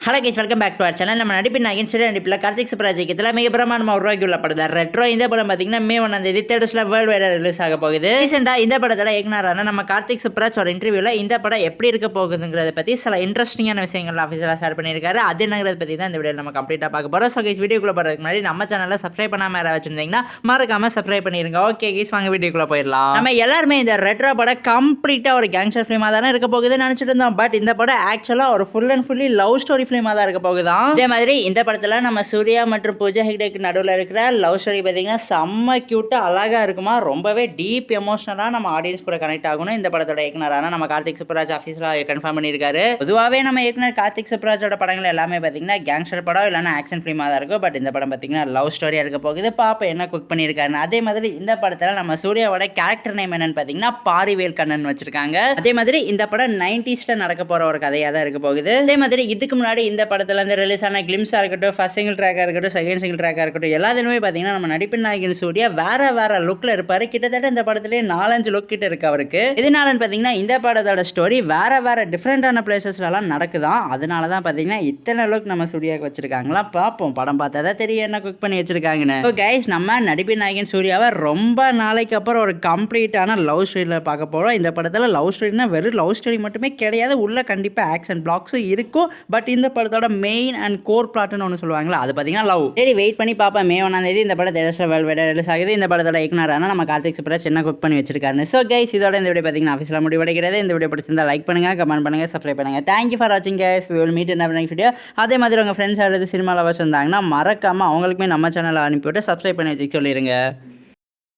Hello guys, welcome back to our channel. நம்ம நடிப்பின் நாயகன் சிறு நடிப்பில் கார்த்திக் சுப்ராஜ் இயக்கத்தில் மிக பிரமாண்டமாக உருவாக்கி உள்ள படம் தான் ரெட்ரோ. இந்த படம் பார்த்தீங்கன்னா மே 1 தேட்டர்ஸில் வேர்ல்டு வைடாக ரிலீஸ் ஆக போகுது. ரீசெண்டாக இந்த படத்தோட இயக்குனரான நம்ம கார்த்திக் சுப்ராஜ் ஒரு இன்டர்வியூவில் இந்த படம் எப்படி இருக்க போகுதுங்கிறத பற்றி சில இன்ட்ரெஸ்டிங்கான விஷயங்கள் ஆஃபீஸில் ஷேர் பண்ணியிருக்காரு. அது என்னங்கிறத பற்றி தான் இந்த வீடியோ நம்ம கம்ப்ளீட்டாக பார்க்க போகிறோம். ஸோ கைஸ், வீடியோக்குள்ளே போகிறதுக்கு முன்னாடி நம்ம சேனலில் சப்ஸ்கிரைப் பண்ணாமல் யாராவது வச்சிருந்தீங்கன்னா மறக்காமல் சப்ஸ்கிரைப் பண்ணிருங்க. ஓகே கைஸ், வாங்க வீடியோக்குள்ளே போயிடலாம். நம்ம எல்லாருமே இந்த ரெட்ரோ படம் கம்ப்ளீட்டாக ஒரு கேங்ஸ்டர் ஃபிலிமாக தானே இருக்க போகுதுன்னு நினச்சிட்டு இருந்தோம். பட் இந்த படம் ஆக்சுவலாக ஒரு full and fully love story ஃபிலிமாக தான் இருக்க போகுது. இதே மாதிரி இந்த படத்துல நம்ம சூர்யா மற்றும் பூஜா ஹெக்டேக்கு நடுவில் இருக்கிற லவ் ஸ்டோரி பார்த்தீங்கன்னா செம்ம கியூட்டா அழகா இருக்குமா, ரொம்பவே டீப் எமோஷனலா நம்ம ஆடியன்ஸ் கூட கனெக்ட் ஆகணும். இந்த படத்தோட இயக்குனரான நம்ம கார்த்திக் சுப்ராஜ் ஆஃபீஸில் கன்ஃபார்ம் பண்ணியிருக்காரு. பொதுவாகவே நம்ம இயக்குனர் கார்த்திக் சுப்ராஜோட படங்கள் எல்லாமே பார்த்தீங்கன்னா கேங்ஸ்டர் படம் இல்லைன்னா ஆக்ஷன் ஃபிலிமாக தான் இருக்கும். பட் இந்த படம் பார்த்தீங்கன்னா லவ் ஸ்டோரியா இருக்க போகுது. பாப்பா என்ன குக் பண்ணியிருக்காருன்னு. அதே மாதிரி இந்த படத்துல நம்ம சூர்யாவோட கேரக்டர் நேம் என்னன்னு பார்த்தீங்கன்னா பாரிவேல் கண்ணன் வச்சிருக்காங்க. அதே மாதிரி இந்த படம் 90s நடக்க போற ஒரு கதையாக தான் இருக்க போகுது. அதே மாதிரி இதுக்கு முன்னாடி இந்த படத்துல இருந்து ரிலீஸ் ஆன கிளிம்ஸாக இருக்கட்டும், ஃபர்ஸ்ட் சிங்கிள் ட்ராக்காக இருக்கட்டும், செகண்ட் சிங்கிள் ட்ராக்காக இருக்கட்டும், எல்லாத்துலேயுமே பார்த்தீங்கன்னா நம்ம நடிப்பின் நாயகன் சூர்யா வேற லுக்கில் இருப்பார். கிட்டத்தட்ட இந்த படத்துலேயே 4-5 லுக் கிட்ட இருக்கு அவருக்கு. இதனாலன்னு பார்த்தீங்கன்னா இந்த படத்தோட ஸ்டோரி வேற டிஃப்ரெண்டான பிளேசஸ்லாம் நடக்குதான். அதனால தான் பார்த்தீங்கன்னா இத்தனை லுக் நம்ம சூர்யாவுக்கு வச்சிருக்காங்களா. பார்ப்போம், படம் பார்த்தா தான் தெரியும் என்ன குக் பண்ணி வச்சிருக்காங்கன்னு. ஸோ கைஸ், நம்ம நடிப்பின் நாயகன் சூர்யாவை ரொம்ப நாளைக்கு அப்புறம் ஒரு கம்ப்ளீட்டான லவ் ஸ்டோரியில் பார்க்க போகிறோம். இந்த படத்தில் லவ் ஸ்டோரினா வெறும் லவ் ஸ்டோரி மட்டுமே கிடையாது, உள்ள கண்டிப்பாக ஆக்ஷன் பிளாக்ஸும் இருக்கும். பட் இந்த படத்தோட மெயின் அண்ட் கோர் பிளாட்னு ஒன்று சொல்லுவாங்களா, அது பார்த்தீங்கன்னா லவ். சரி, வெயிட் பண்ணி பார்ப்போம். மே 1 இந்த படம் தேட்டர்ஸில் வேர்ல்டு வைடாக ரிலீஸ் ஆகுது. இந்த படத்தோட இயக்குனரான நம்ம கார்த்திக் சுப்ராஜ் என்ன குக் பண்ணி வச்சிருக்காரு. ஸோ கைஸ், இதோட இந்த வீடியோ பார்த்தீங்கன்னா ஆஃபீஸில் முடிவடைகிறது. இந்த வீடியோ பிடிச்சிருந்தா லைக் பண்ணுங்க, கமெண்ட் பண்ணுங்க, சப்ஸ்கிரைப் பண்ணுங்க. தேங்க்யூ ஃபார் வாட்சிங் guys. We will meet in next video. அதே மாதிரி உங்கள் ஃப்ரெண்ட்ஸ் யாராவது சினிமா லவர்ஸ் இருந்தாங்கன்னா மறக்காமல் அவங்களுக்குமே நம்ம சேனலை அனுப்பிவிட்டு சப்ஸ்கிரைப் பண்ணி வச்சுக்க சொல்லிடுங்க.